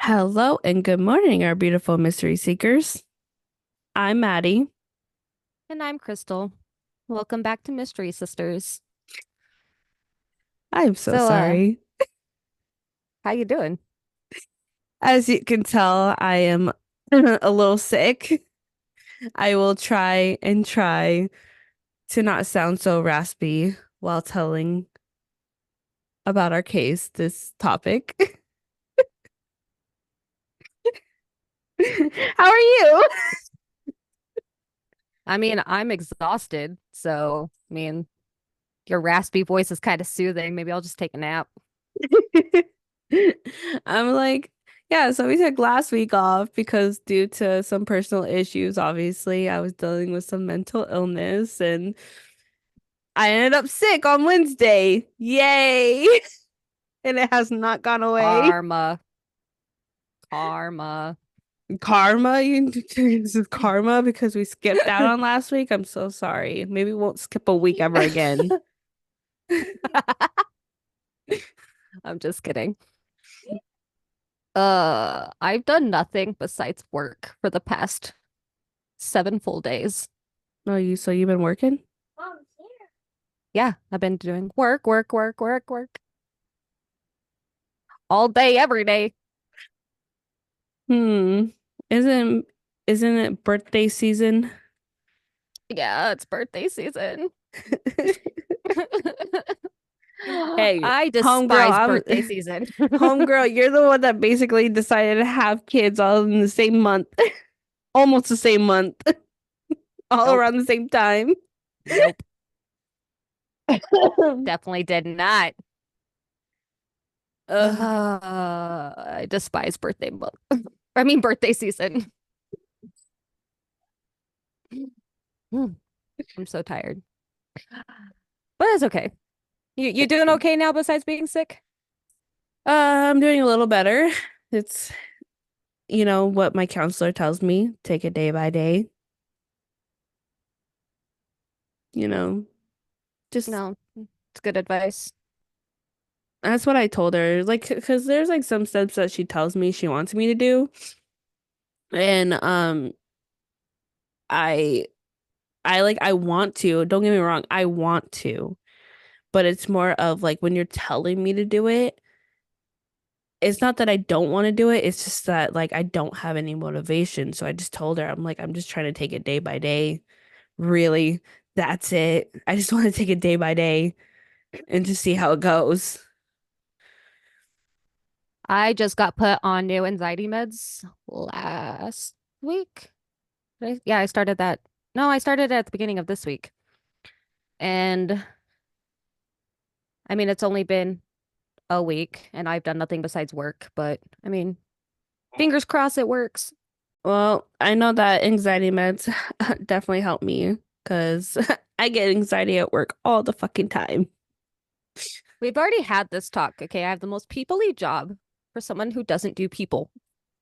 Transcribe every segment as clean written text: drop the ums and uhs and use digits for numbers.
Hello and good morning, our beautiful mystery seekers. I'm Maddie. And I'm Crystal. Welcome back to Mystery Sisters. I'm so So, sorry. how you doing? As you can tell, I am a little sick. I will try to not sound so raspy while telling about our case, this topic. How are you? I'm exhausted, so your raspy voice is kind of soothing. Maybe I'll just take a nap. I'm like, yeah, so we took last week off because due to some personal issues, obviously, I was dealing with some mental illness and I ended up sick on Wednesday. Yay! And it has not gone away. Karma, karma. Karma, this is karma because we skipped out on last week. I'm so sorry. Maybe we won't skip a week ever again. I'm just kidding. I've done nothing besides work for the past 7 full days. Oh, so you've been working? Yeah, I've been doing work, work, work, work, work all day, every day. Hmm. Isn't isn't it birthday season? Yeah, it's birthday season. Hey, I despise homegirl, birthday season. homegirl, you're the one that basically decided to have kids all in the same month, almost the same month, all Nope. around the same time. Nope. Definitely did not. Ugh. I despise birthday month. Birthday season. I'm so tired. But it's okay. You doing okay now besides being sick? I'm doing a little better. It's, what my counselor tells me, take it day by day, you know, just No, it's good advice. that's what I told her. Like, because there's like some steps that she tells me she wants me to do. And I I want to, don't get me wrong, I want to, but it's more of like when you're telling me to do it, it's not that I don't want to do it, it's just that like I don't have any motivation. So I just told her, I'm like, I'm just trying to take it day by day. Really, that's it. I just want to take it day by day and just see how it goes. I just got put on new anxiety meds last week. Yeah, I started that. No, I started at the beginning of this week. And it's only been a week and I've done nothing besides work, but fingers crossed it works. Well, I know that anxiety meds definitely help me because I get anxiety at work all the fucking time. We've already had this talk, okay? I have the most people-y job for someone who doesn't do people.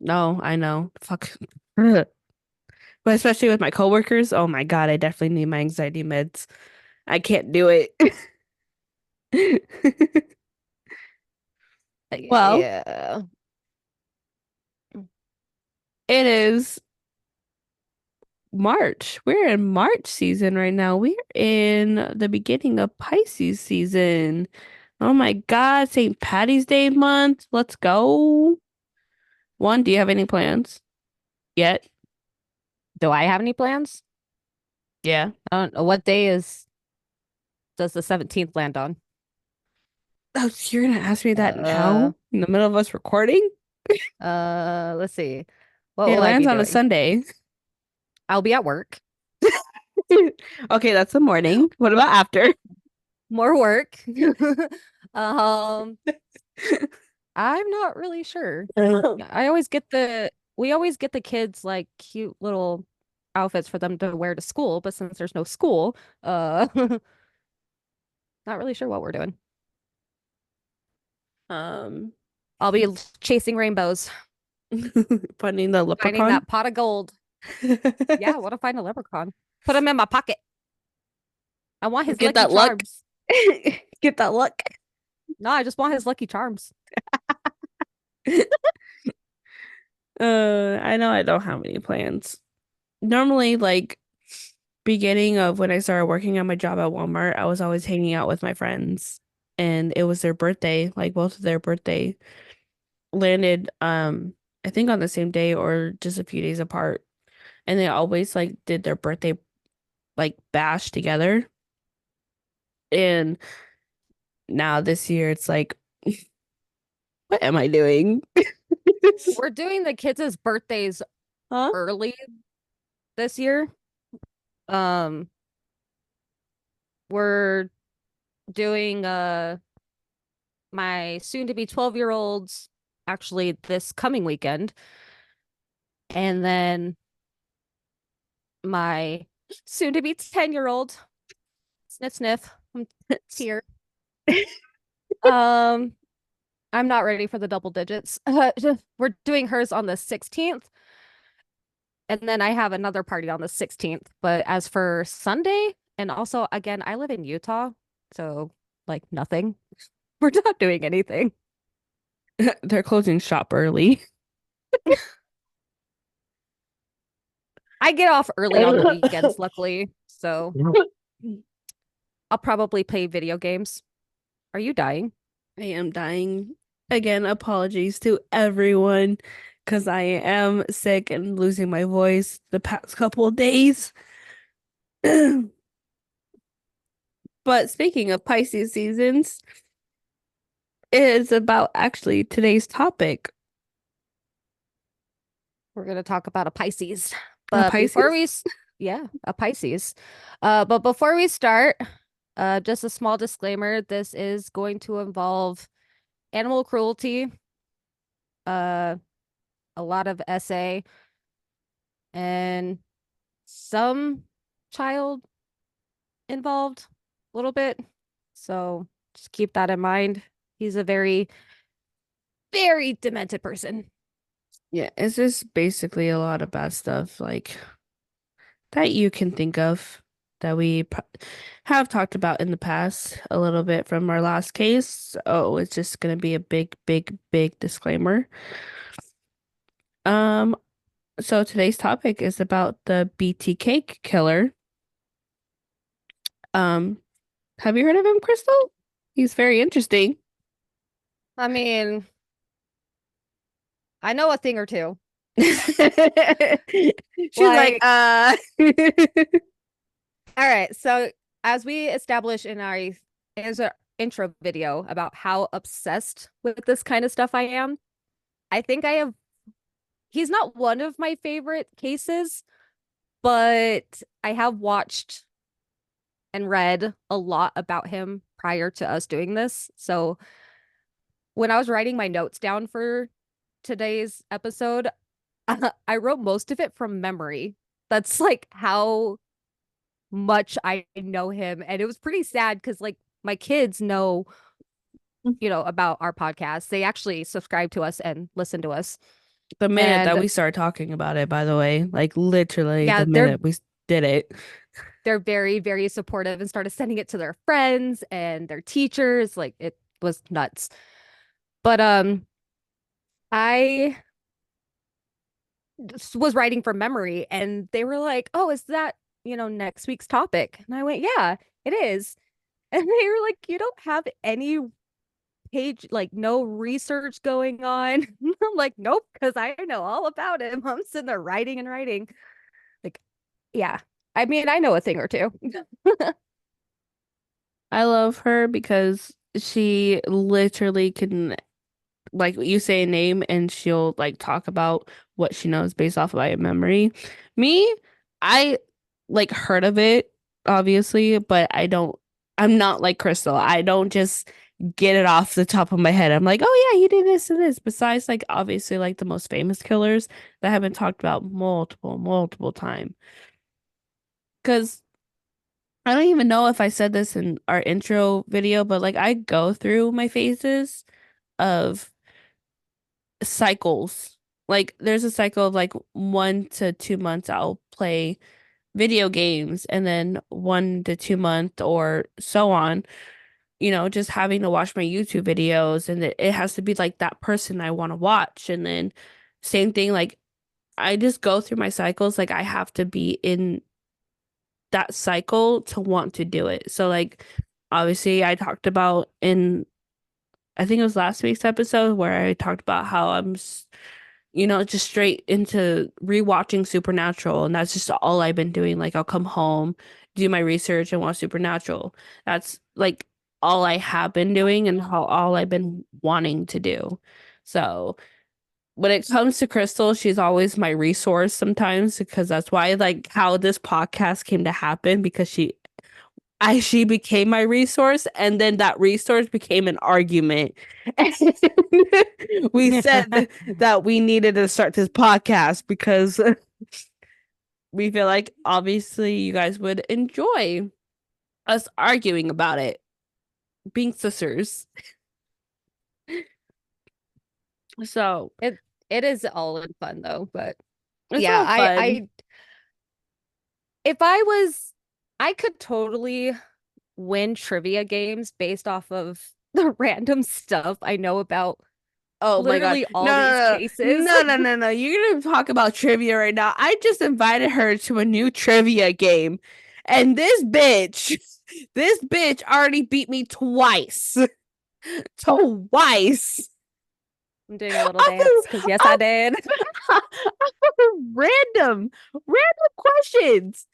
No, I know. Fuck. But especially with my coworkers, oh my God, I definitely need my anxiety meds. I can't do it. Well, Yeah. it is March. We're in March season right now. We're in the beginning of Pisces season. Oh my God, St. Patty's Day month. Let's go. One, do you have any plans yet? Do I have any plans? Yeah. I don't know. What day does the 17th land on? Oh, so you're gonna ask me that Uh, now in the middle of us recording? let's see. What It will I lands be on a doing? Sunday. I'll be at work. Okay, that's the morning. What about after? More work. Um, I'm not really sure. We always get the kids like cute little outfits for them to wear to school, but since there's no school, not really sure what we're doing. Um, I'll be chasing rainbows, finding the finding leprechaun. that pot of gold. Yeah, I want to find a leprechaun. Put him in my pocket. I want his Get lucky that luck. charms. Get that luck. No, I just want his lucky charms. I know I don't have any plans. Normally, like beginning of when I started working at my job at Walmart, I was always hanging out with my friends and it was their birthday, like both of their birthday landed I think on the same day or just a few days apart. And they always like did their birthday like bash together. And now this year it's like, what am I doing? We're doing the kids' birthdays Huh? early this year. Um, we're doing my soon to be 12-year-olds actually this coming weekend. And then my soon to be 10-year-old, sniff sniff, I'm here. Um, I'm not ready for the double digits. We're doing hers on the 16th, and then I have another party on the 16th. But as for Sunday, and also again, I live in Utah, so like nothing. We're not doing anything. They're closing shop early. I get off early on the weekends, luckily, so I'll probably play video games. Are you dying? I am dying. Again, apologies to everyone because I am sick and losing my voice the past couple of days. But speaking of Pisces seasons, it is about actually today's topic. We're gonna talk about a Pisces. A But before Pisces? we, yeah, a Pisces. But before we start, just a small disclaimer: this is going to involve animal cruelty, uh, a lot of essay, and some child involved, a little bit. So just keep that in mind. He's a very, very demented person. Yeah, it's just basically a lot of bad stuff like that you can think of that have talked about in the past a little bit from our last case. Oh, it's just gonna be a big, big, big disclaimer. Um, so today's topic is about the BTK killer. Um, have you heard of him, Crystal? He's very interesting. I mean, I know a thing or two. She's like, Like, all right, so as we established in our intro video about how obsessed with this kind of stuff I am, I think I have he's not one of my favorite cases, but I have watched and read a lot about him prior to us doing this. So when I was writing my notes down for today's episode, I wrote most of it from memory. That's like how much I know him. And it was pretty sad because like my kids know, about our podcast. They actually subscribe to us and listen to us. the minute that And we started talking about it, by the way, like literally yeah, the they're minute we did it. they're very, very supportive and started sending it to their friends and their teachers. Like it was nuts. But I was writing from memory and they were like, "Oh, is that, next week's topic?" And I went, "Yeah, it is." And they were like, "You don't have any page, like no research going on." I'm like, "Nope, because I know all about him. I'm sitting there writing and writing." Like, yeah. I mean, I know a thing or two. I love her because she literally can like you say a name and she'll like talk about what she knows based off of my memory. Me, I like heard of it, obviously, but I'm not like Crystal. I don't just get it off the top of my head. I'm like, oh yeah, he did this and this. Besides, like obviously like the most famous killers that have been talked about multiple, multiple time. Because I don't even know if I said this in our intro video, but like I go through my phases of cycles. Like there's a cycle of like 1 to 2 months I'll play video games and then 1 to 2 month or so on, just having to watch my YouTube videos and it has to be like that person I want to watch. And then same thing. Like I just go through my cycles. Like I have to be in that cycle to want to do it. So like obviously I talked about in I think it was last week's episode where I talked about how just straight into rewatching Supernatural, and that's just all I've been doing. Like I'll come home, do my research, and watch Supernatural. That's like all I have been doing and how all I've been wanting to do. So when it comes to Crystal, she's always my resource sometimes because that's why like how this podcast came to happen because she became my resource and then that resource became an argument. And we said that we needed to start this podcast because we feel like obviously you guys would enjoy us arguing about it, being sisters. So It it is all in fun though, but it's yeah, all fun. if I was I could totally win trivia games based off of the random stuff I know about Oh my God. literally No, all these no, cases. no, no, no, no, no. You're gonna talk about trivia right now. I just invited her to a new trivia game. And this bitch already beat me twice. Twice. I'm doing a little dance because yes, I did. Random, random questions.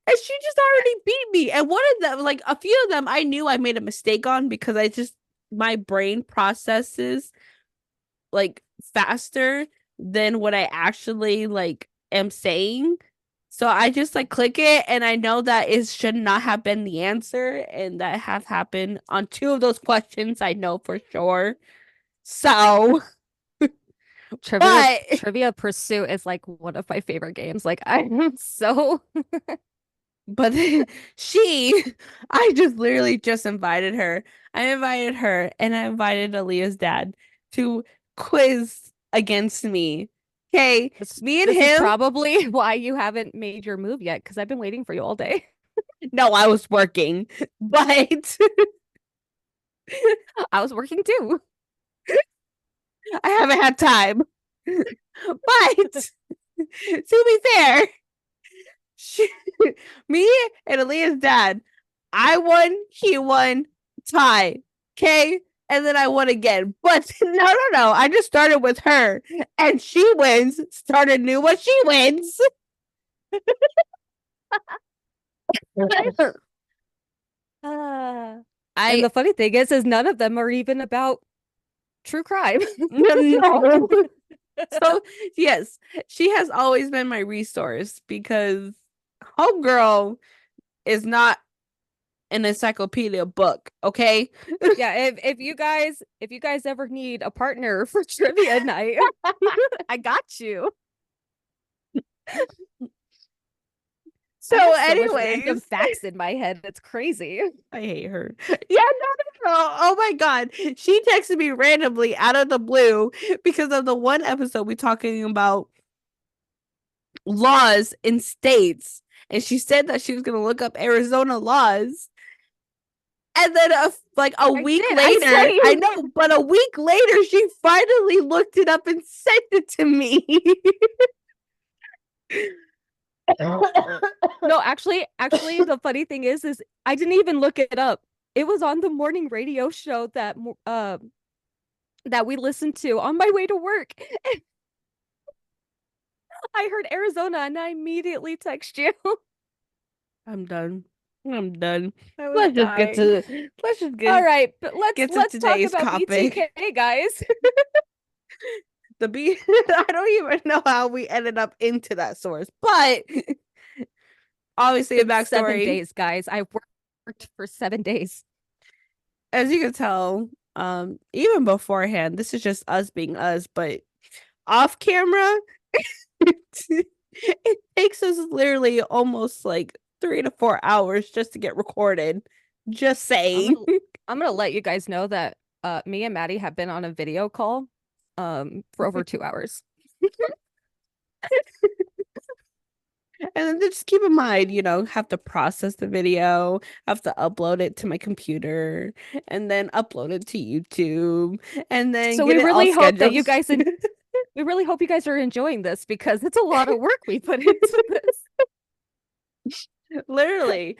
And she just already beat me. And one of them, like a few of them, I knew I made a mistake on because my brain processes like faster than what I actually like am saying. So I just like click it and I know that it should not have been the answer. And that has happened on two of those questions, I know for sure. So, Trivia but Trivia Pursuit is like one of my favorite games. Like I'm so but she I just literally just invited her. I invited her and I invited Aaliyah's dad to quiz against me. Okay, this me and this is him. probably why you haven't made your move yet because I've been waiting for you all day. No, I was working, but I was working too. I haven't had time. But to be fair, she, me and Aaliyah's dad, I won, he won, tie. Okay. And then I won again. But no, no, no. I just started with her and she wins. Started new one. She wins. Uh, and I the funny thing is none of them are even about true crime. no. So yes, she has always been my resource because homegirl is not an encyclopedia book, okay? Yeah, if you guys ever need a partner for trivia night, I got you. So, I have so much random anyways, facts in my head. It's crazy. I hate her. Yeah, no, no, no. Oh my God. She texted me randomly out of the blue because of the one episode we talking about laws in states. And she said that she was going to look up Arizona laws. And then like a I week did. I later, I saved. know, but a week later, she finally looked it up and sent it to me. No, actually, the funny thing is I didn't even look it up. It was on the morning radio show that we listened to on my way to work. I heard Arizona and I immediately text you. I'm done. I'm done. I was Let's just get dying. to let's just All right, but let's get to let's talk today's about topic. BTK, guys. The B I don't even know how we ended up into that source, but obviously a Been 7 days, backstory. guys. I worked for 7 days. As you can tell, even beforehand, this is just us being us, but off camera, it takes us literally almost like 3 to 4 hours just to get recorded. Just I'm saying. gonna I'm gonna let you guys know that me and Maddie have been on a video call for over 2 hours. And then just keep in mind, have to process the video, have to upload it to my computer, and then upload it to YouTube, and then So get we it all really hope that scheduled. you guys We really hope you guys are enjoying this because it's a lot of work we put into this. Literally.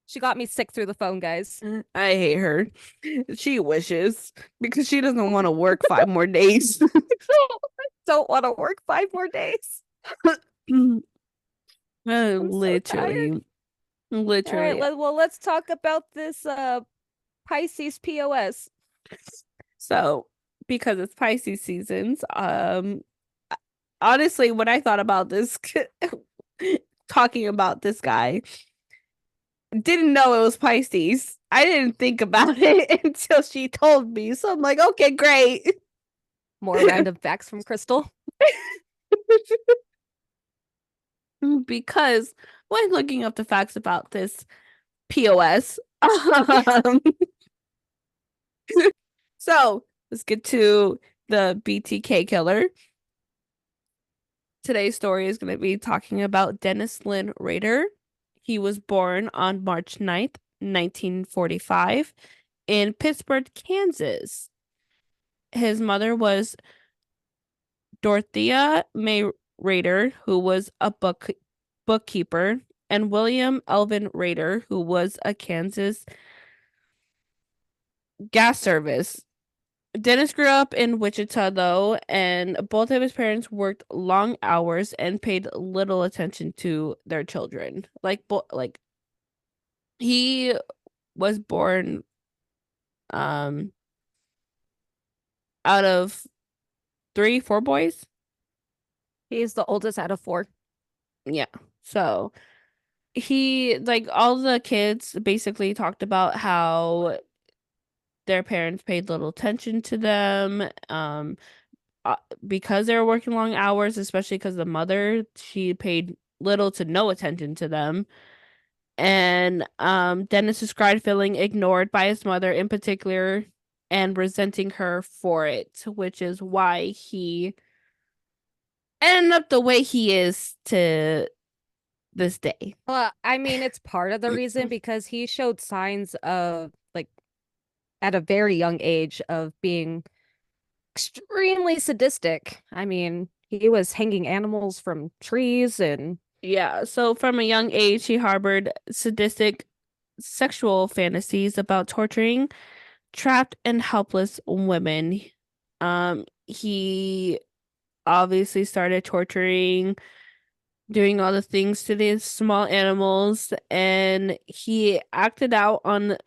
She got me sick through the phone, guys. I hate her. She wishes because she doesn't want to work 5 more days. Don't want to work 5 more days. I'm so tired. Literally, All right, literally. let's talk about this Pisces POS. So, because it's Pisces seasons, honestly, when I thought about this, talking about this guy, didn't know it was Pisces. I didn't think about it until she told me. So I'm like, okay, great. More random facts from Crystal. Because when looking up the facts about this POS, so let's get to the BTK killer. Today's story is going to be talking about Dennis Lynn Rader. He was born on March 9th, 1945, in Pittsburgh, Kansas. His mother was Dorothea May Rader, who was a bookkeeper, and William Elvin Rader, who was a Kansas gas service. Dennis grew up in Wichita, though, and both of his parents worked long hours and paid little attention to their children. Like he was born um out of three, four boys. He's the oldest out of four. Yeah. So he like all the kids basically talked about how their parents paid little attention to them uh, because they were working long hours, especially because the mother, she paid little to no attention to them. And Dennis described feeling ignored by his mother in particular and resenting her for it, which is why he ended up the way he is to this day. Well, I mean, it's part of the reason because he showed signs of like at a very young age of being extremely sadistic. I mean, he was hanging animals from trees and Yeah, so from a young age, he harbored sadistic sexual fantasies about torturing trapped and helpless women. He obviously started torturing, doing all the things to these small animals, and he acted out on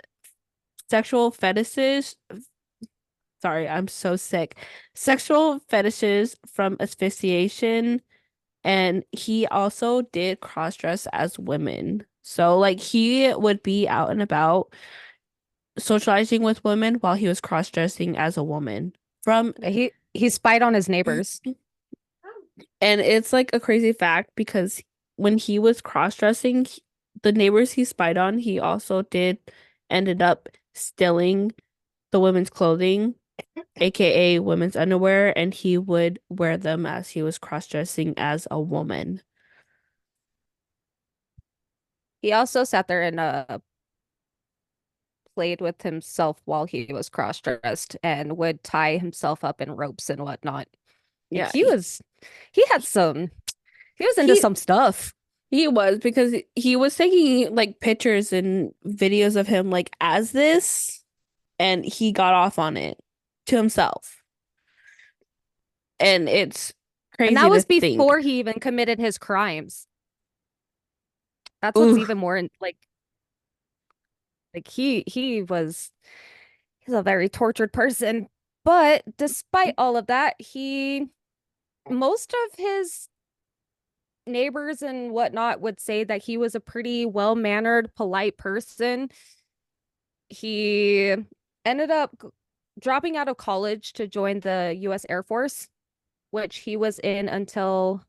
sexual fetishes. Sorry, I'm so sick. Sexual fetishes from asphyxiation, and he also did cross-dress as women. So like he would be out and about socializing with women while he was cross-dressing as a woman. From he spied on his neighbors. And it's like a crazy fact because when he was cross-dressing, the neighbors he spied on, he also did ended up stealing the women's clothing, aka women's underwear, and he would wear them as he was cross-dressing as a woman. He also sat there and played with himself while he was cross-dressed and would tie himself up in ropes and whatnot. Like Yeah, he had some he was into he some stuff. he was because he was taking like pictures and videos of him like as this, and he got off on it to himself. And it's And crazy that to was think. before he even committed his crimes. That's what's Ooh, even more like he's a very tortured person. But despite all of that, he most of his neighbors and whatnot would say that he was a pretty well-mannered, polite person. He ended up dropping out of college to join the US Air Force, which he was in until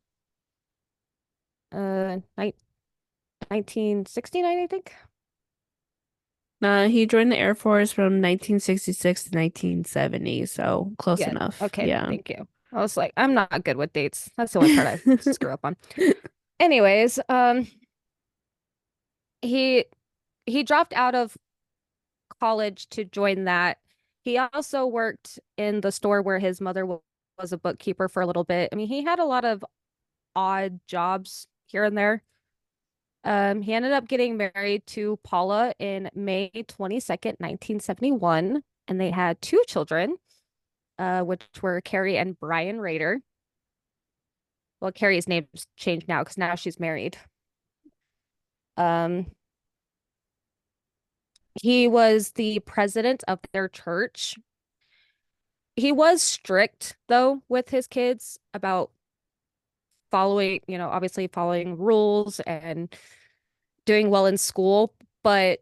ni 1969, I think. he joined the Air Force from 1966 to 1970, so close Yeah, enough. okay, Yeah. thank you. I was like, I'm not good with dates. That's the only part I screw up on. Anyways, he he dropped out of college to join that. He also worked in the store where his mother was a bookkeeper for a little bit. I mean, he had a lot of odd jobs here and there. He ended up getting married to Paula in May 22nd, 1971, and they had two children, which were Carrie and Brian Rader. Well, Carrie's name's changed now because now she's married. Um, he was the president of their church. He was strict, though, with his kids about following, obviously following rules and doing well in school. But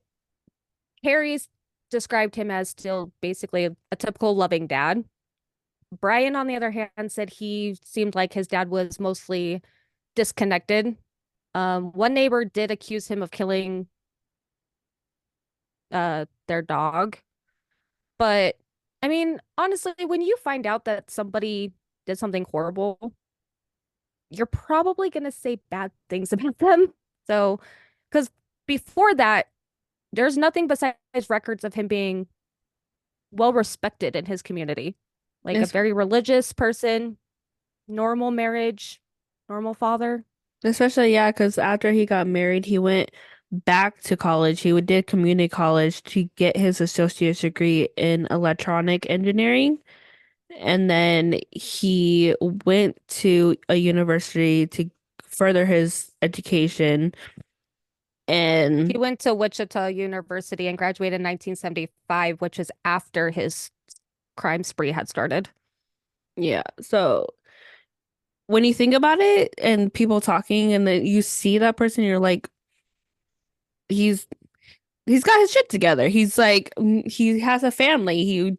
Carrie's described him as still basically a typical loving dad. Brian, on the other hand, said he seemed like his dad was mostly disconnected. One neighbor did accuse him of killing their dog. But I mean, honestly, when you find out that somebody did something horrible, you're probably going to say bad things about them. So, because before that, there's nothing besides records of him being well respected in his community, like a Es- very religious person, normal marriage, normal father. Especially, yeah, because after he got married, he went back to college. He did community college to get his associate's degree in electronic engineering. And then he went to a university to further his education. He And went to Wichita University and graduated in 1975, which is after his crime spree had started. yeah, so when you think about it and people talking and then you see that person, you're like, he's he's got his shit together. He's like, he has a family. He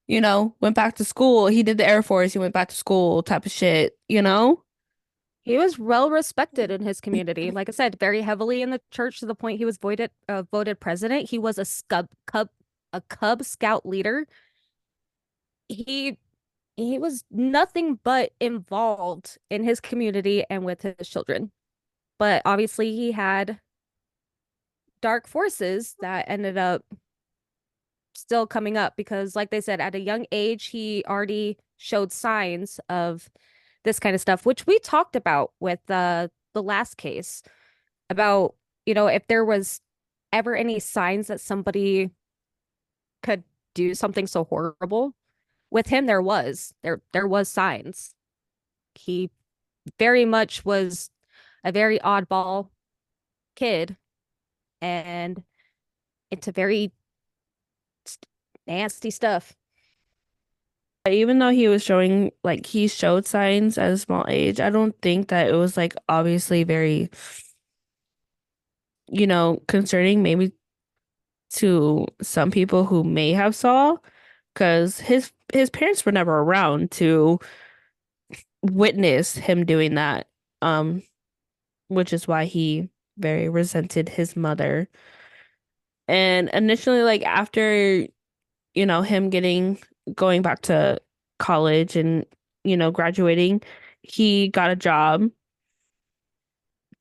went back to school. He did the Air Force. He went back to school type of shit, you know? He was well respected in his community. Like I said, very heavily in the church to the point he was voted president. He was a Cub Scout leader. He he was nothing but involved in his community and with his children. But obviously he had dark forces that ended up still coming up because like they said, at a young age, he already showed signs of this kind of stuff, which we talked about with the last case about, if there was ever any signs that somebody could do something so horrible. With him, there was signs. He very much was a very oddball kid and into very nasty stuff. Even though he was showing, like, he showed signs at a small age, I don't think that it was, like, obviously very, concerning maybe to some people who may have saw, because his parents were never around to witness him doing that. Um, which is why he very resented his mother. And initially, like after, him going back to college and, graduating, he got a job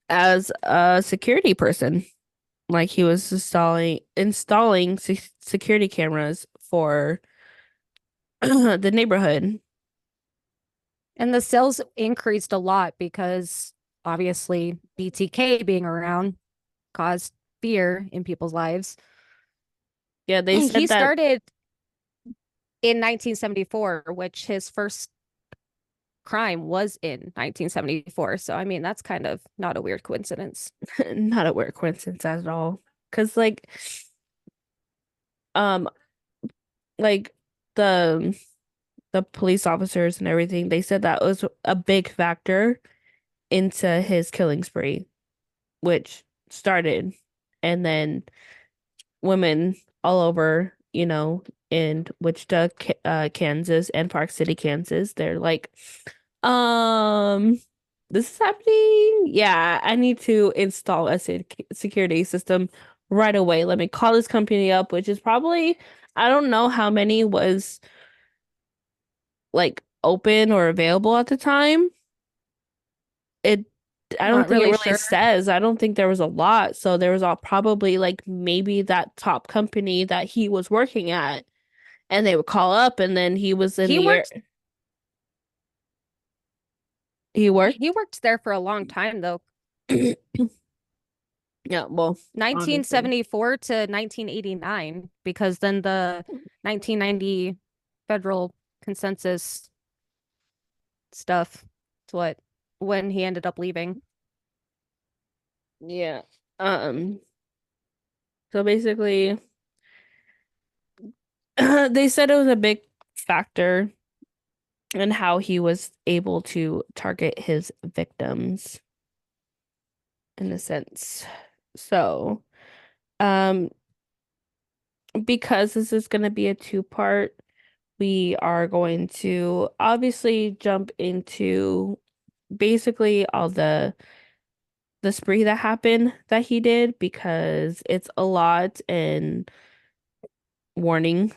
as a security person. Like he was installing security cameras for the neighborhood. And the sales increased a lot because obviously BTK being around caused fear in people's lives. Yeah, they He said that started in 1974, which his first crime was in 1974. So, I mean, that's kind of not a weird coincidence. not a weird coincidence at all. Because um, like the the police officers and everything, they said that was a big factor into his killing spree, which started, and then women all over, in Wichita, Kansas, and Park City, Kansas, they're like, um, this is happening. Yeah, I need to install a security system right away. Let me call this company up, which is probably, I don't know how many was like open or available at the time. It I don't Not think it really really sure. says. I don't think there was a lot. So there was all probably like maybe that top company that he was working at. And they would call up, and then he was in He the air. worked He he worked. worked there for a long time though. Yeah, well, honestly. 1974 to 1989 because then the 1990 federal consensus stuff is what when he ended up leaving. Yeah. Um, so basically, they said it was a big factor in how he was able to target his victims in a sense. So, um, because this is going to be a two-part, we are going to obviously jump into basically all the spree that happened that he did because it's a lot and warning,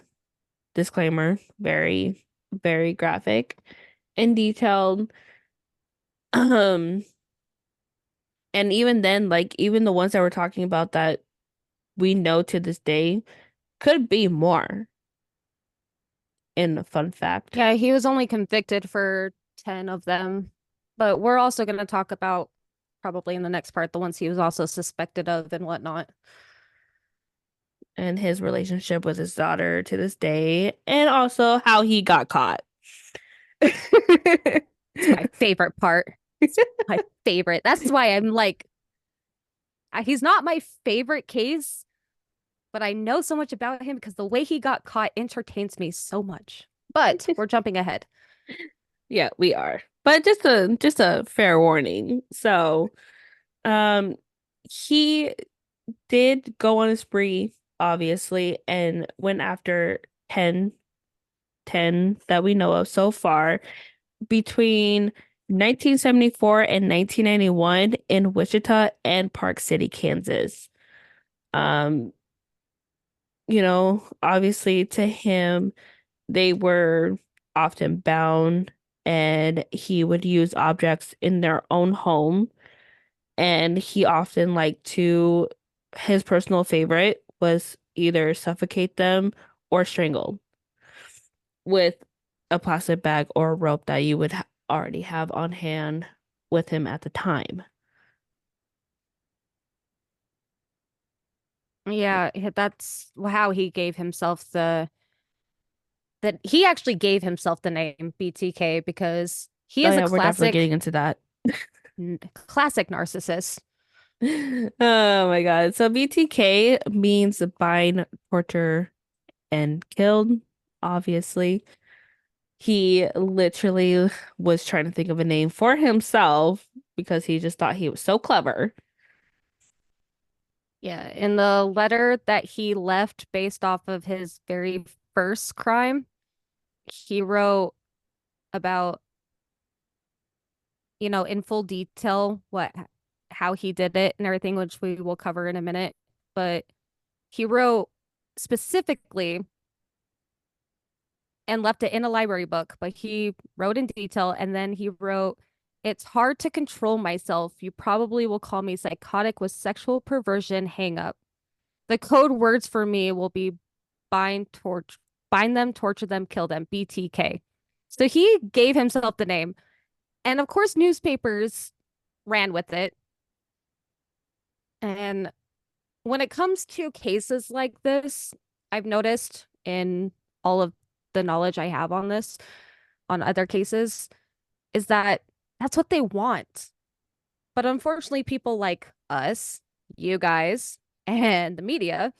disclaimer, very, very graphic and detailed. Um, and even then, like even the ones that we're talking about that we know to this day could be more in a fun fact. Yeah, he was only convicted for 10 of them. But we're also going to talk about probably in the next part the ones he was also suspected of and whatnot. And his relationship with his daughter to this day, and also how he got caught. It's my favorite part. It's my favorite. That's why I'm like, he's not my favorite case, but I know so much about him because the way he got caught entertains me so much. But we're jumping ahead. Yeah, we are. But just a fair warning. So, um, he did go on a spree, obviously, and went after 10 that we know of so far between 1974 and 1991 in Wichita and Park City, Kansas. Um, obviously to him, they were often bound and he would use objects in their own home. And he often liked to, his personal favorite was either suffocate them or strangle with a plastic bag or a rope that you would ha already have on hand with him at the time. Yeah, that's how he gave himself the that he actually gave himself the name BTK because he Oh is a yeah, we're definitely getting into that. classic narcissist. Oh my God. So BTK means bind, torture, and killed, obviously. He literally was trying to think of a name for himself because he just thought he was so clever. Yeah, in the letter that he left based off of his very first crime, he wrote about, in full detail how he did it and everything, which we will cover in a minute. But he wrote specifically and left it in a library book, but he wrote in detail and then he wrote, "It's hard to control myself. You probably will call me psychotic with sexual perversion hang up. The code words for me will be bind them, torture them, kill them, BTK." So he gave himself the name. And of course, newspapers ran with it. And when it comes to cases like this, I've noticed in all of the knowledge I have on this, on other cases, is that that's what they want. But unfortunately, people like us, you guys, and the media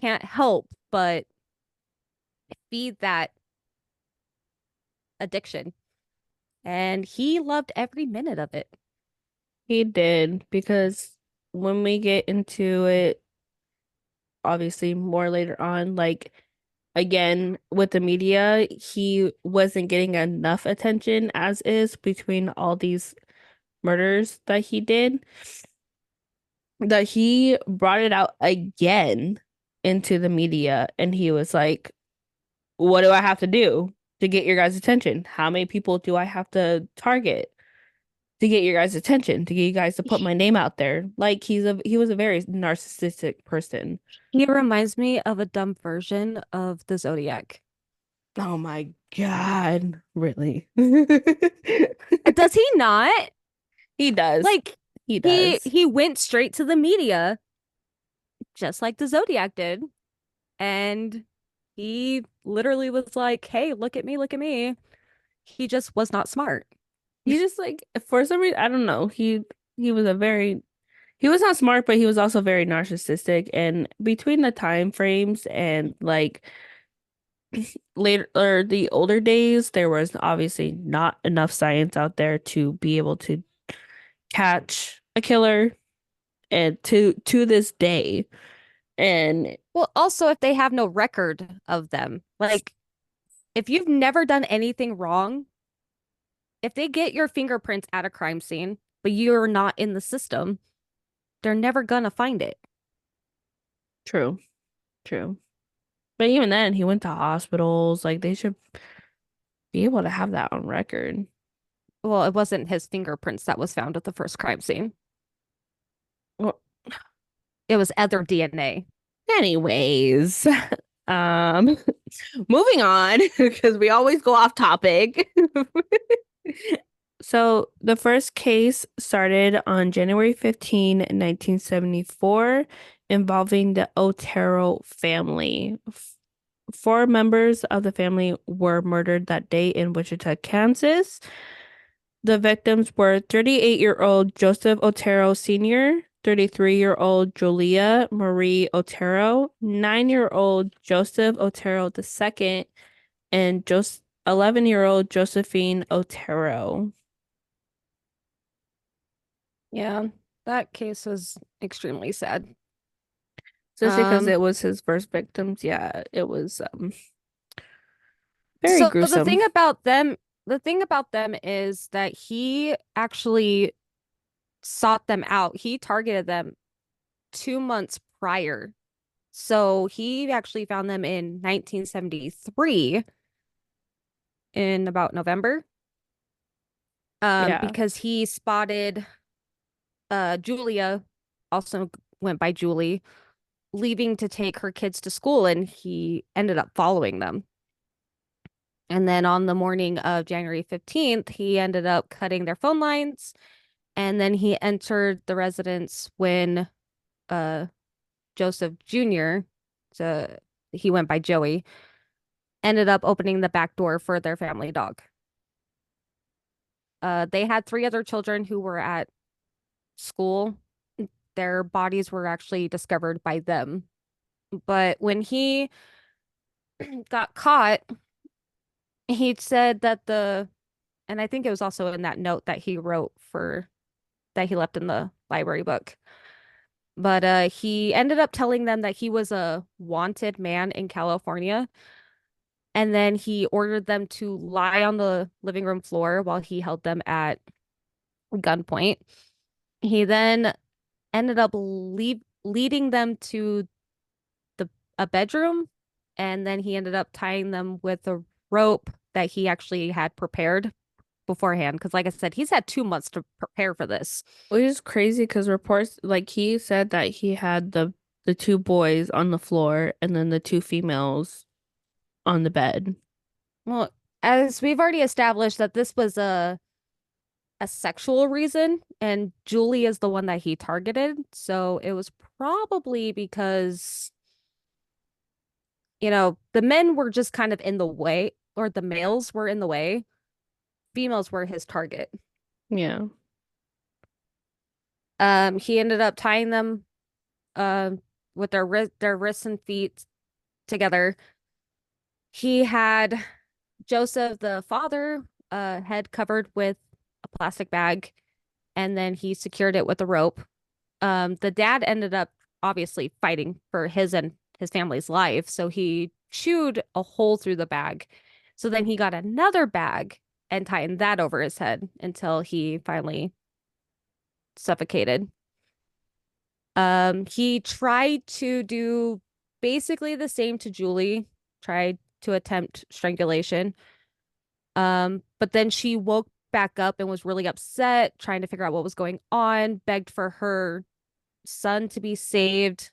can't help but feed that addiction. And he loved every minute of it. He did because when we get into it, obviously more later on, like again with the media, he wasn't getting enough attention as is between all these murders that he did, that he brought it out again into the media and he was like, what do I have to do to get your guys' attention? How many people do I have to target to get your guys' attention, to get you guys to put my name out there? Like he was a very narcissistic person. He reminds me of a dumb version of the Zodiac. Oh my God. Really? Does he not? He does. Like He he does. he went straight to the media, just like the Zodiac did, and he literally was like, "Hey, look at me, look at me." He just was not smart. He just like for some reason I don't know. He was a very he was not smart, but he was also very narcissistic. And between the time frames and like later or the older days, there was obviously not enough science out there to be able to catch a killer. And to this day, and Well, also if they have no record of them, like if you've never done anything wrong, if they get your fingerprints at a crime scene, but you're not in the system, they're never gonna find it. true, true. But even then, he went to hospitals. Like they should be able to have that on record. Well, it wasn't his fingerprints that was found at the first crime scene. Well, It was other DNA. anyways, um, moving on because we always go off topic. So the first case started on January 15, 1974, involving the Otero family. Four members of the family were murdered that day in Wichita, Kansas. The victims were 38-year-old Joseph Otero Sr., 33-year-old Julia Marie Otero, 9-year-old Joseph Otero II, and 11-year-old Josephine Otero. Yeah, that case was extremely sad. Especially because Um, it was his first victims. Yeah, it was very so gruesome. the thing about them is that he actually sought them out. He targeted them 2 months prior. So he actually found them in 1973 in about November. Yeah. Because he spotted Julia, also went by Julie, leaving to take her kids to school, and he ended up following them. And then on the morning of January 15th, he ended up cutting their phone lines. And then he entered the residence when uh, Joseph Jr., so he went by Joey, ended up opening the back door for their family dog. They had three other children who were at school. Their bodies were actually discovered by them. But when he got caught, he said that and I think it was also in that note that he wrote for that he left in the library book. But he ended up telling them that he was a wanted man in California. And then he ordered them to lie on the living room floor while he held them at gunpoint. He then ended up leading them to the a bedroom, and then he ended up tying them with a rope that he actually had prepared beforehand. Because, like I said, he's had 2 months to prepare for this. Which is crazy because reports like he said that he had the two boys on the floor and then the two females on the bed. Well, as we've already established that this was a sexual reason, and Julie is the one that he targeted. So it was probably because, the men were just kind of in the way, or the males were in the way. Females were his target. Yeah. He ended up tying them with their wrists and feet together. He had Joseph, the father, head covered with a plastic bag, and then he secured it with a rope. The dad ended up obviously fighting for his and his family's life, so he chewed a hole through the bag. So then he got another bag and tightened that over his head until he finally suffocated. He tried to do basically the same to Julie, tried to attempt strangulation. But then she woke back up and was really upset, trying to figure out what was going on, begged for her son to be saved.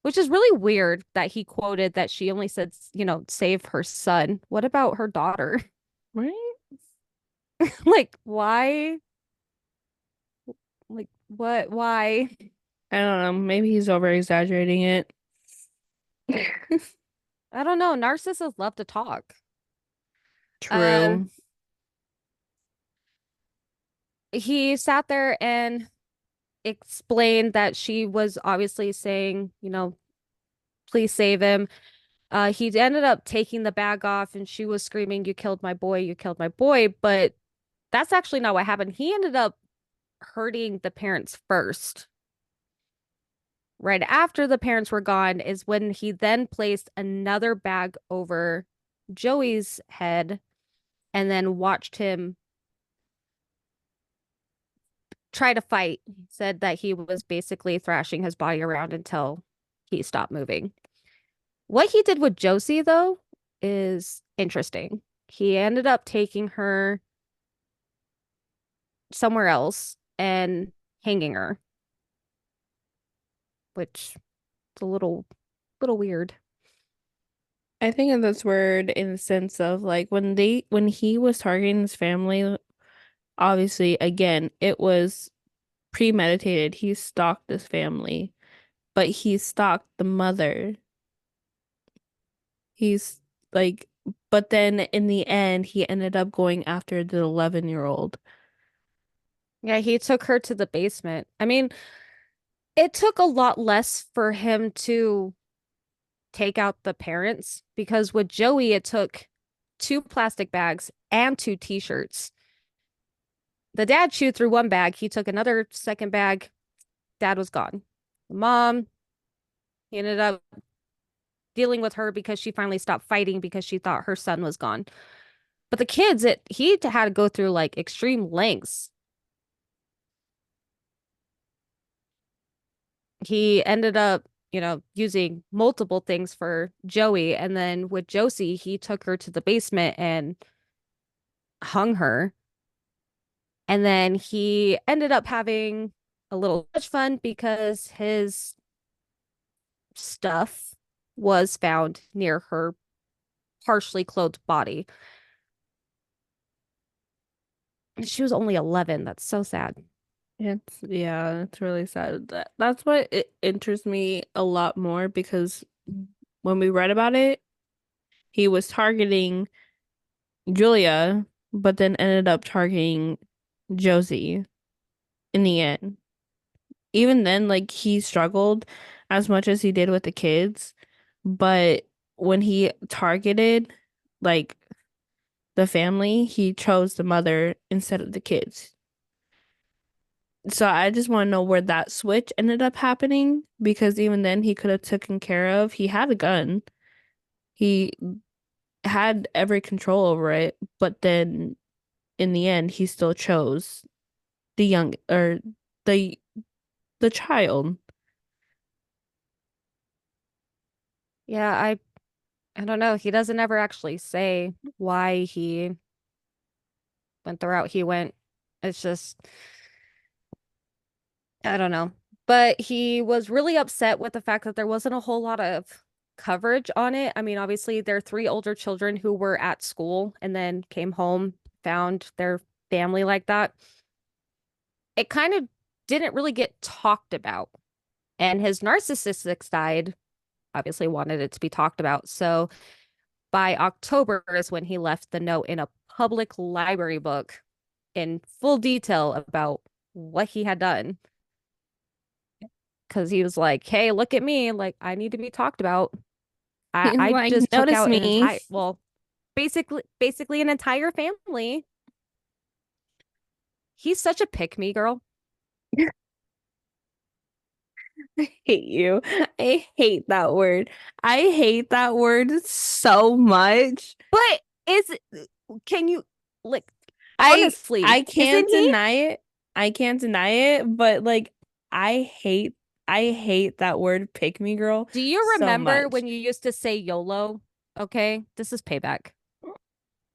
Which is really weird that he quoted that she only said, save her son. What about her daughter? Right? Like, why? Like, what? Why? I don't know. Maybe he's over exaggerating it. I don't know. Narcissists love to talk. Um, True. he sat there and explained that she was obviously saying, please save him. He ended up taking the bag off and she was screaming, "You killed my boy, you killed my boy." But that's actually not what happened. He ended up hurting the parents first. Right after the parents were gone is when he then placed another bag over Joey's head and then watched him try to fight. He said that he was basically thrashing his body around until he stopped moving. What he did with Josie, though, is interesting. He ended up taking her somewhere else and hanging her, which is a little weird. I think that's weird in the sense of like when he was targeting his family, obviously again, it was premeditated. He stalked his family, but he stalked the mother. He's like, but then in the end, he ended up going after the 11-year-old. Yeah, he took her to the basement. I mean, it took a lot less for him to take out the parents because with Joey, it took two plastic bags and two t-shirts. The dad chewed through one bag. He took another second bag. Dad was gone. The mom, he ended up dealing with her because she finally stopped fighting because she thought her son was gone. But the kids, he had to go through like extreme lengths. He ended up, using multiple things for Joey. And then with Josie, he took her to the basement and hung her. And then he ended up having a little much fun because his stuff was found near her partially clothed body. She was only 11. That's so sad. It's really sad. That's what it interests me a lot more because when we read about it, he was targeting Julia, but then ended up targeting Josie in the end. Even then, like he struggled as much as he did with the kids, but when he targeted like the family, he chose the mother instead of the kids. So I just want to know where that switch ended up happening because even then he could have taken care of. He had a gun. He had every control over it, but then in the end he still chose the young or the the child. Yeah, I don't know. He doesn't ever actually say why he went the route he went. It's just, I don't know. But he was really upset with the fact that there wasn't a whole lot of coverage on it. I mean, obviously, there are three older children who were at school and then came home, found their family like that. It kind of didn't really get talked about. And his narcissistic side obviously wanted it to be talked about. So by October is when he left the note in a public library book in full detail about what he had done. Because he was like, hey, look at me. Like, I need to be talked about. He's I like, just took notice out an me. entire, well, basically an entire family. He's such a pick me girl. I hate you. I hate that word. I hate that word so much. But can you, like, I honestly, I isn't can't he? deny it. I can't deny it, but like I hate I hate that word pick me girl Do you so remember much. when you used to say YOLO? Okay, this is payback.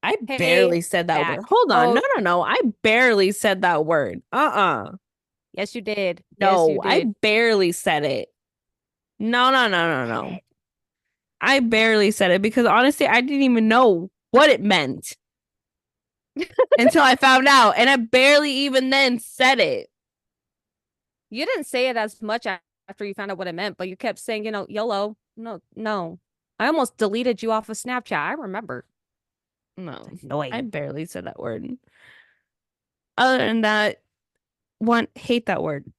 I Pay barely said that word. back. Hold on. No, Oh, no, no. I barely said that word. Uh-uh. yes, you did. Yes, you No, I did. barely said it. No, no, no, no, no. What? I barely said it because honestly, I didn't even know what it meant until I found out, and I barely even then said it. You didn't say it as much after you found out what it meant, but you kept saying, YOLO. No, no. I almost deleted you off of Snapchat. I remember. No, It's I annoying. barely said that word. Other than that, one hate that word.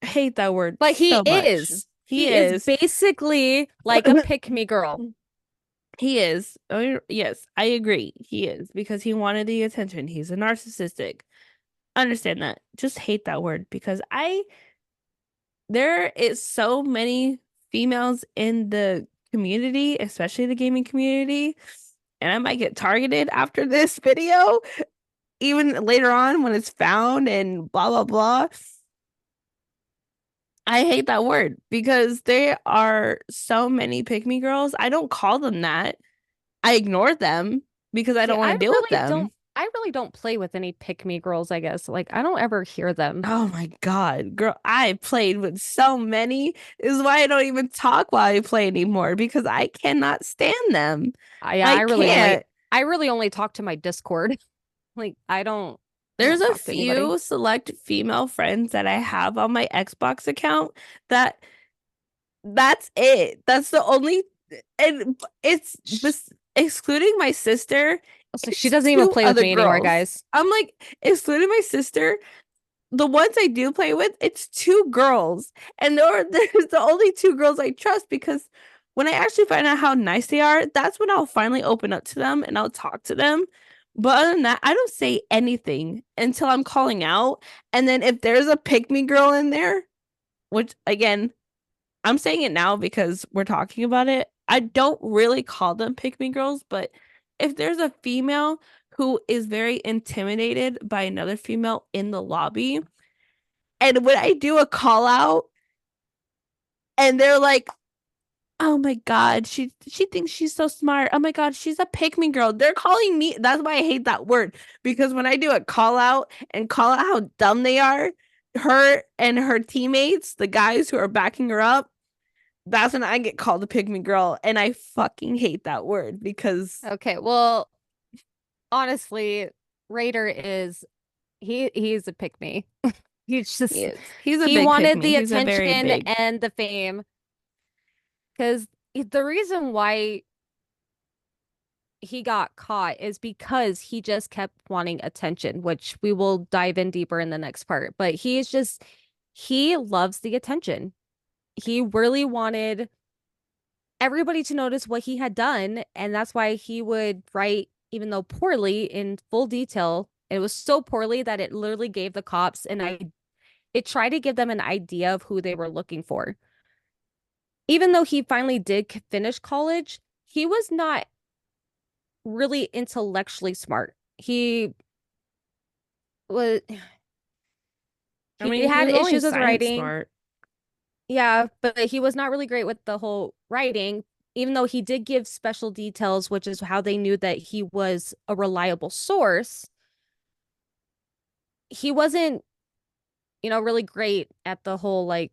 Hate that word But he so much. is. He He is is. basically like a pick me girl. He is. Oh, yes, I agree. He is because he wanted the attention. He's a narcissistic. Understand that. Just hate that word because there is so many females in the community, especially the gaming community, and I might get targeted after this video, even later on when it's found and blah blah blah. I hate that word because there are so many pick me girls. I don't call them that. I ignore them because I See, don't want to deal with them. I really don't play with any pick me girls, I guess. Like I don't ever hear them. Oh my God, girl, I played with so many. This is why I don't even talk while I play anymore because I cannot stand them. Yeah, I can't. I really only talk to my Discord. Like I There's don't a talk to anybody. few select female friends that I have on my Xbox account that that's it. That's the only, and it's Shh. this excluding my sister, So she it's doesn't even two play with other me anymore, girls. guys. I'm like, excluding my sister, the ones I do play with, it's two girls. And there's the only two girls I trust because when I actually find out how nice they are, that's when I'll finally open up to them and I'll talk to them. But other than that, I don't say anything until I'm calling out. And then if there's a pick me girl in there, which again, I'm saying it now because we're talking about it. I don't really call them pick me girls, but if there's a female who is very intimidated by another female in the lobby, and when I do a call out and they're like, "Oh my God, she thinks she's so smart. Oh my God, she's a pick me girl." They're calling me. That's why I hate that word because when I do a call out and call out how dumb they are, her and her teammates, the guys who are backing her up, that's when I get called a pygmy girl, and I fucking hate that word because Okay, well, honestly, Rader is he's a pick me. He's he just is. He's a he big wanted pygmy. the He's a very attention big. and the fame because the reason why he got caught is because he just kept wanting attention, which we will dive in deeper in the next part. But he loves the attention. He really wanted everybody to notice what he had done, and that's why he would write, even though poorly, in full detail. It was so poorly that it literally gave the cops it tried to give them an idea of who they were looking for. Even though he finally did finish college, he was not really intellectually smart. Was I he mean, he had was only issues with science writing. smart. Yeah, but he was not really great with the whole writing, even though he did give special details, which is how they knew that he was a reliable source. He wasn't, really great at the whole like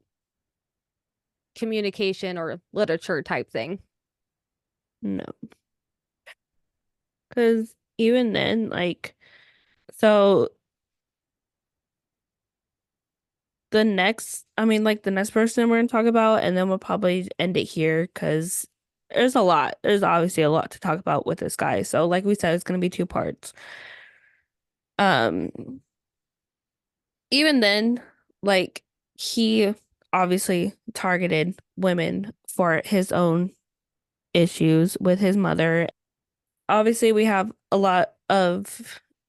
communication or literature type thing. No, because even then, like, so the next person we're gonna talk about, and then we'll probably end it here because there's a lot. There's obviously a lot to talk about with this guy. So, like we said, it's gonna be two parts. Um, even then, like he obviously targeted women for his own issues with his mother. Obviously, we have a lot of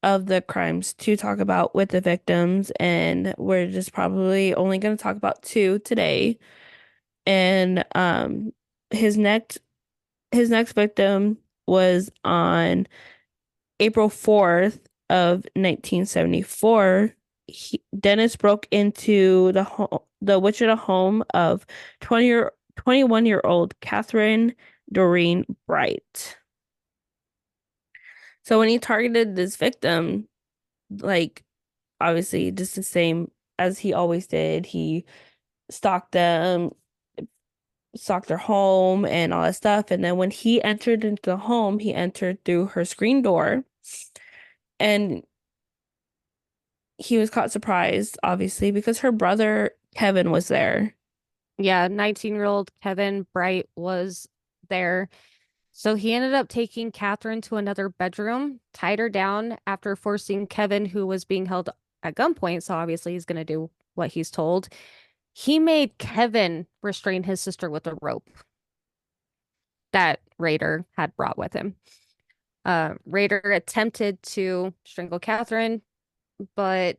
the crimes to talk about with the victims, and we're just probably only going to talk about two today. And his next his next victim was on April 4th of 1974. Dennis broke into the Wichita home of 21-year-old Catherine Doreen Bright. So when he targeted this victim, like obviously just the same as he always did, he stalked them, stalked her home and all that stuff. And then when he entered into the home, he entered through her screen door and he was caught surprised, obviously, because her brother Kevin was there. Yeah, 19-year-old Kevin Bright was there. So he ended up taking Catherine to another bedroom, tied her down after forcing Kevin, who was being held at gunpoint. So obviously he's going to do what he's told. He made Kevin restrain his sister with a rope that Rader had brought with him. Rader attempted to strangle Catherine, but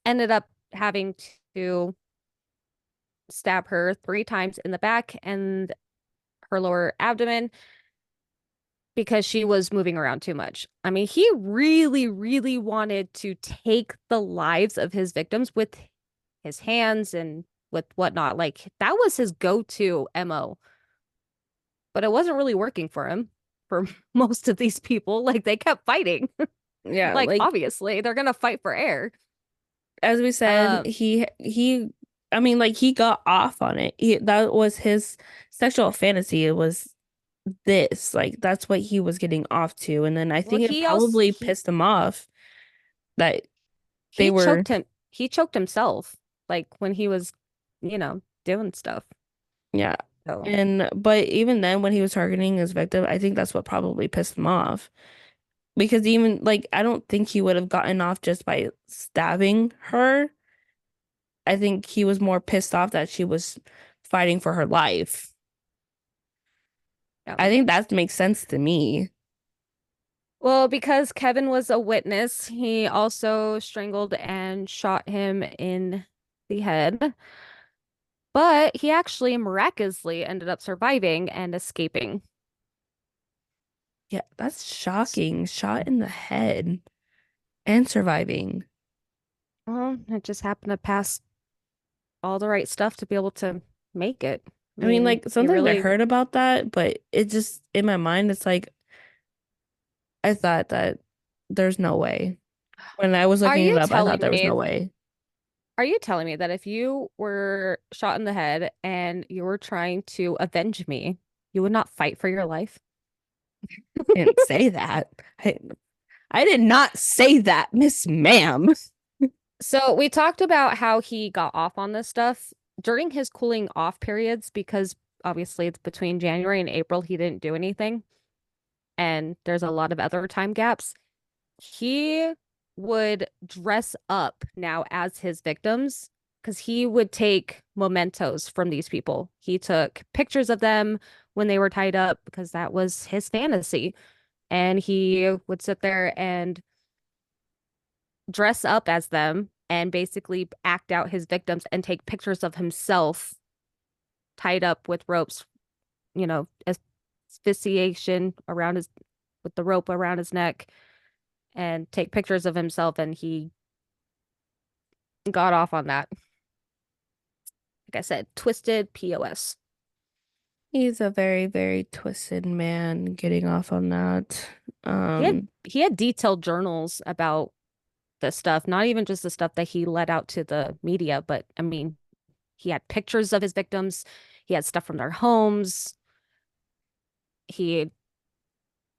ended up having to stab her 3 times in the back and her lower abdomen because she was moving around too much. I mean, he really, really wanted to take the lives of his victims with his hands and with whatnot. Like, that was his go-to MO, but it wasn't really working for him for most of these people. Like, they kept fighting. Yeah, Like, like obviously, they're gonna fight for air. as we said, Um, he I mean like he got off on it. That was his sexual fantasy. It was this. Like that's what he was getting off to. And then I well, think it probably pissed him off that they were he choked himself, like when he was, doing stuff. yeah. So, And but even then when he was targeting his victim, I think that's what probably pissed him off. Because even like I don't think he would have gotten off just by stabbing her. I think he was more pissed off that she was fighting for her life. yeah. I think that makes sense to me. Well, because Kevin was a witness, he also strangled and shot him in the head. But he actually miraculously ended up surviving and escaping. Yeah, that's shocking. Shot in the head and surviving. Well, it just happened to pass all the right stuff to be able to make it. I I mean, mean, like he sometimes I really. heard about that, but it just in my mind, it's like I thought that there's no way. When I was Are looking it you up, I thought telling there was me, no way. are you telling me that if you were shot in the head and you were trying to avenge me, you would not fight for your life? I didn't say that. I, I did not say that, Miss Ma'am. So we talked about how he got off on this stuff during his cooling off periods because obviously it's between January and April he didn't do anything and there's a lot of other time gaps. He would dress up now as his victims because he would take mementos from these people. He took pictures of them when they were tied up because that was his fantasy. And he would sit there and dress up as them and basically act out his victims and take pictures of himself tied up with ropes, asphyxiation around his with the rope around his neck and take pictures of himself and he got off on that. Like I said, twisted POS. He's a very, very twisted man getting off on that. He had Um, he had detailed journals about this stuff, not even just the stuff that he let out to the media, but I mean, he had pictures of his victims, he had stuff from their homes, he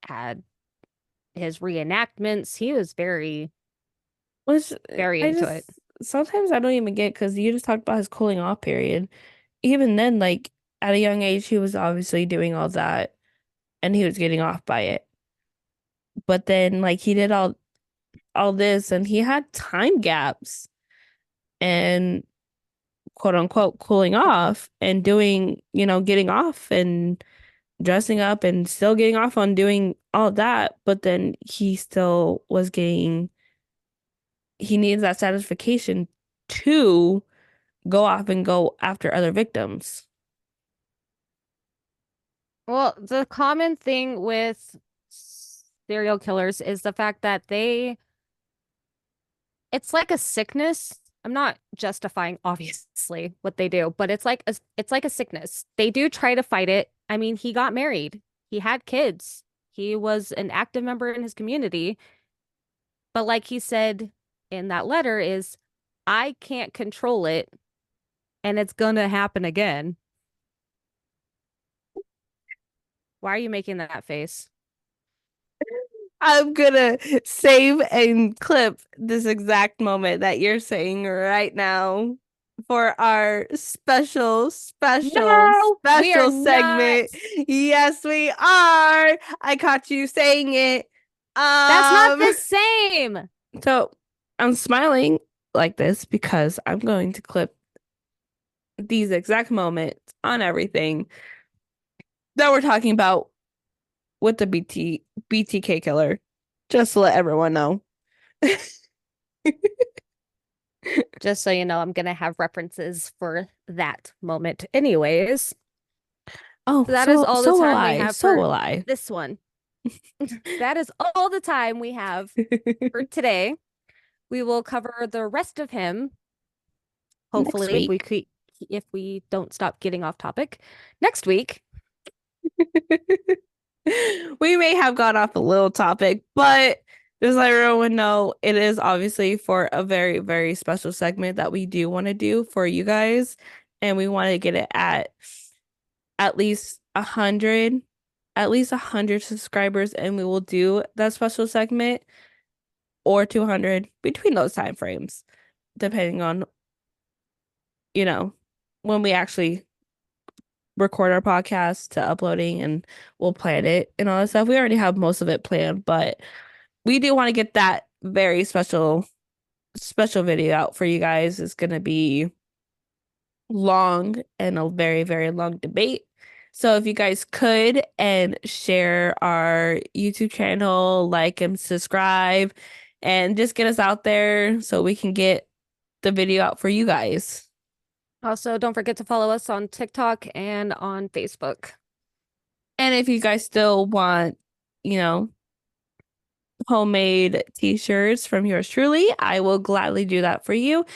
had his reenactments. He was very, which very I into it. just sometimes I don't even get because you just talked about his cooling off period. Even then, like at a young age, he was obviously doing all that and he was getting off by it. But then like he did all this and he had time gaps and quote unquote cooling off and doing, getting off and dressing up and still getting off on doing all that, but then he still was getting he needs that satisfaction to go off and go after other victims. Well, the common thing with serial killers is the fact that it's like a sickness. I'm not justifying obviously what they do, but it's like a sickness. They do try to fight it. I mean, he got married. He had kids. He was an active member in his community. But like he said in that letter is I can't control it and it's gonna happen again. Why are you making that face? I'm gonna save and clip this exact moment that you're saying right now for our No, we are special not. segment. Yes, we are. I caught you saying it. That's not Um, the same. so I'm smiling like this because I'm going to clip these exact moments on everything that we're talking about with the BTK killer, just to let everyone know. Just so you know, I'm gonna have references for that moment. Anyways, Oh, that is all the so will time we I. have So for will I. this one. That is all the time we have for today. We will cover the rest of him, Next hopefully, week. if we don't stop getting off topic next week. We may have gone off a little topic, but just let everyone know it is obviously for a very, very special segment that we do want to do for you guys. And we want to get it at least 100, at least 100 subscribers, and we will do that special segment or 200 between those time frames, depending on, you know, when we actually record our podcast to uploading and we'll plan it and all that stuff. We already have most of it planned, but we do want to get that very special video out for you guys. It's gonna be long and a very, very long debate. So if you guys could and share our YouTube channel, like and subscribe, and just get us out there so we can get the video out for you guys. Also, don't forget to follow us on TikTok and on Facebook. And if you guys still want, you know, homemade t-shirts from yours truly, I will gladly do that for you.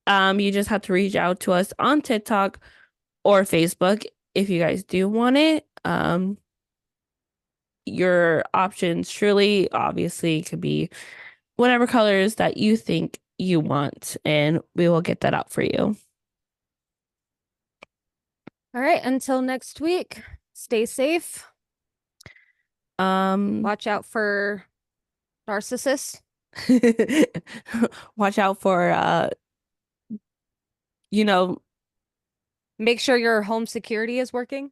You just have to reach out to us on TikTok or Facebook if you guys do want it. Your options truly obviously could be whatever colors that you think you want, and we will get that out for you. All right, until next week, stay safe. Um, Watch out for narcissists. watch out for you know, Make sure your home security is working.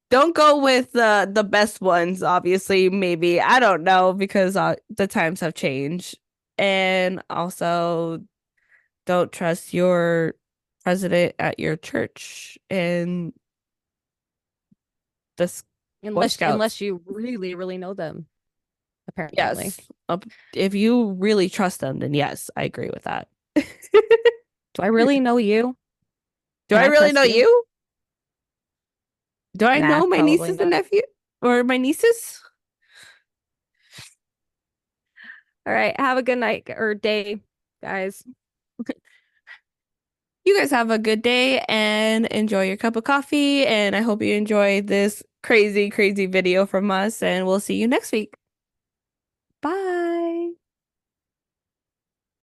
don't go with the best ones, obviously, maybe. I don't know because the times have changed. And also don't trust your president at your church and the Boy Scouts. Unless you really, really know them, apparently. Yes. If you really trust them, then yes, I agree with that. Do I really know you? Do Can I I really trust know you? you? Do I Nah, know my probably nieces and not. nephew or my nieces? All right, have a good night or day, guys. You guys have a good day and enjoy your cup of coffee. And I hope you enjoy this crazy, crazy video from us. And we'll see you next week. Bye.